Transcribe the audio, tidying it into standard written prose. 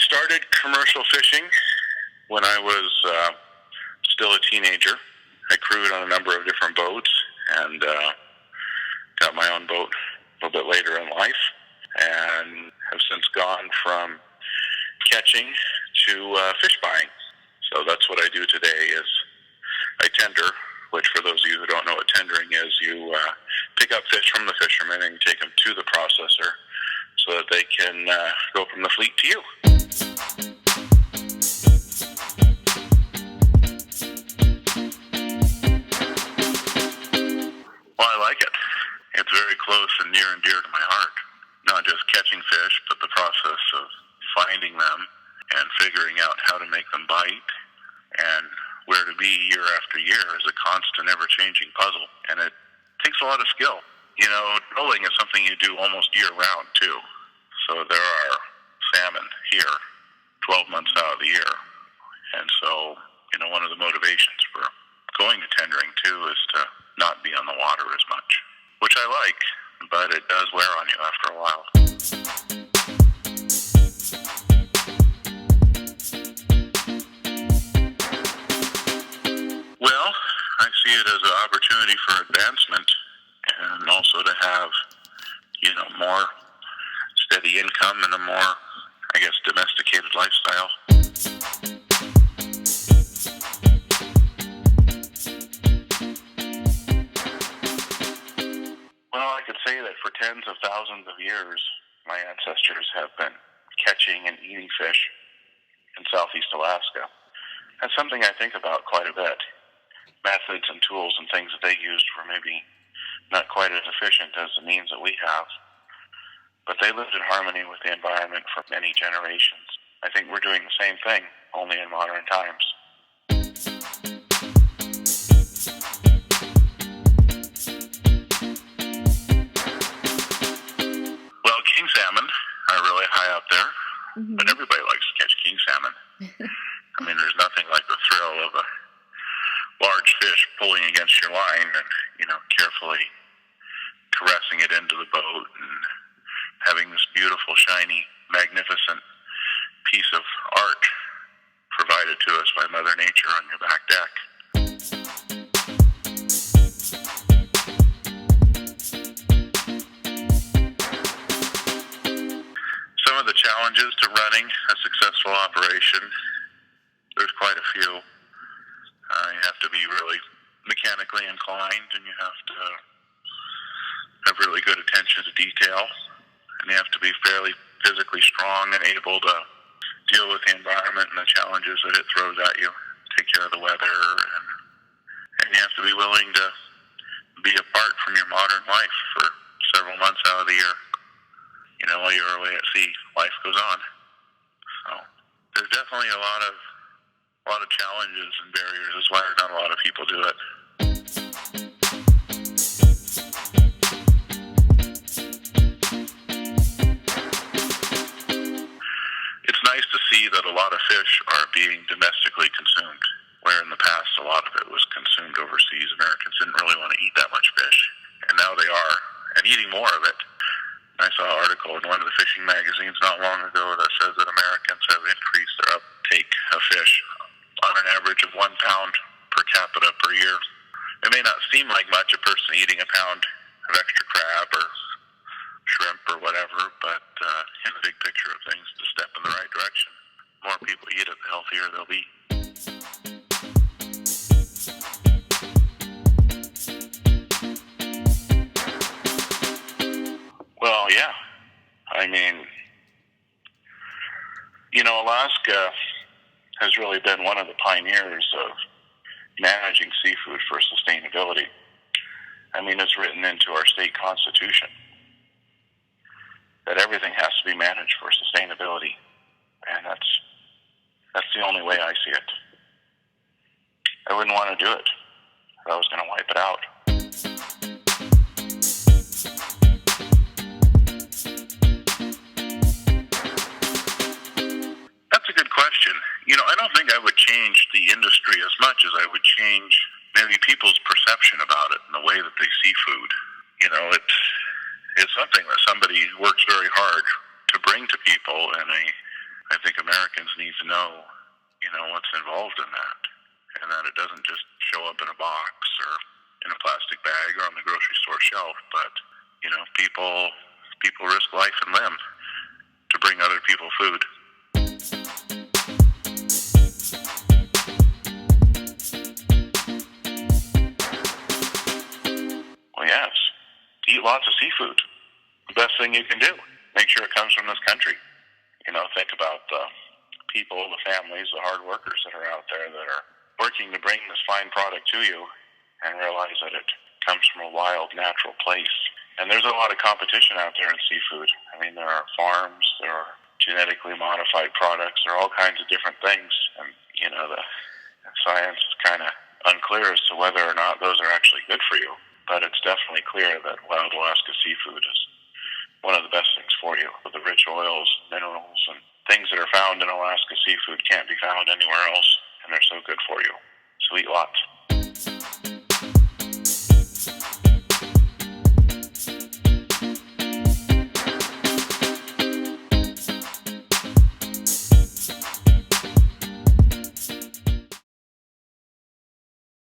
started commercial fishing when I was still a teenager. I crewed on a number of different boats and got my own boat a little bit later in life, and have since gone from catching to fish buying. So that's what I do today is I tender, which for those of you who don't know what tendering is, you pick up fish from the fishermen and you take them to the processor so that they can go from the fleet to you. Well, I like it. It's very close and near and dear to my heart. Not just catching fish, but the process of finding them and figuring out how to make them bite and where to be year after year is a constant, ever-changing puzzle. And it takes a lot of skill. You know, trolling is something you do almost year-round, too. So there are salmon here 12 months out of the year. And so, you know, one of the motivations for going to tendering, too, is to not be on the water as much, which I like, but it does wear on you after a while. Well, I see it as an opportunity for advancement and also to have, you know, more steady income and a more, I guess, domesticated lifestyle. Well, I could say that for tens of thousands of years, my ancestors have been catching and eating fish in southeast Alaska. That's something I think about quite a bit. Methods and tools and things that they used were maybe not quite as efficient as the means that we have. But they lived in harmony with the environment for many generations. I think we're doing the same thing, only in modern times. Well, king salmon are really high up there, but everybody likes to catch king salmon. I mean, there's nothing like the thrill of a large fish pulling against your line and, you know, carefully caressing it into the boat and having this beautiful, shiny, magnificent piece of art provided to us by Mother Nature on your back deck. Some of the challenges to running a successful operation, there's quite a few. You have to be really mechanically inclined, and you have to have really good attention to detail, and you have to be fairly physically strong and able to deal with the environment and the challenges that it throws at you, take care of the weather, and you have to be willing to be apart from your modern life for several months out of the year. You know, while you're away at sea, life goes on. So there's definitely a lot of challenges and barriers. That's why not a lot of people do it. It's nice to see that a lot of fish are being domestically consumed, where in the past a lot of it was consumed overseas. Americans didn't really want to eat that much fish, and now they are, and eating more of it. I saw an article in one of the fishing magazines not long ago that says that Americans have increased their uptake of fish on an average of 1 pound per capita per year. It may not seem like much, a person eating a pound of extra crab or shrimp or whatever, but in the big picture of things, it's a step in the right direction. The more people eat it, the healthier they'll be. Well, yeah. I mean, you know, Alaska has really been one of the pioneers of managing seafood for sustainability. I mean, it's written into our state constitution that everything has to be managed for sustainability, and that's the only way I see it. I wouldn't want to do it if I was going to wipe it out. That's a good question. You know, I don't think I would change the industry as much as I would change maybe people's perception about it and the way that they see food. You know, it's something that somebody works very hard to bring to people in a I think Americans need to know, what's involved in that, and that it doesn't just show up in a box or in a plastic bag or on the grocery store shelf, but, people risk life and limb to bring other people food. Well, yes. Eat lots of seafood. The best thing you can do. Make sure it comes from this country. Think about the people, the families, the hard workers that are out there that are working to bring this fine product to you, and realize that it comes from a wild, natural place. And there's a lot of competition out there in seafood. There are farms, there are genetically modified products, there are all kinds of different things. And, the science is kind of unclear as to whether or not those are actually good for you. But it's definitely clear that wild Alaska seafood is one of the best things for you. With the rich oils, minerals, and things that are found in Alaska seafood can't be found anywhere else, and they're so good for you. So eat lots.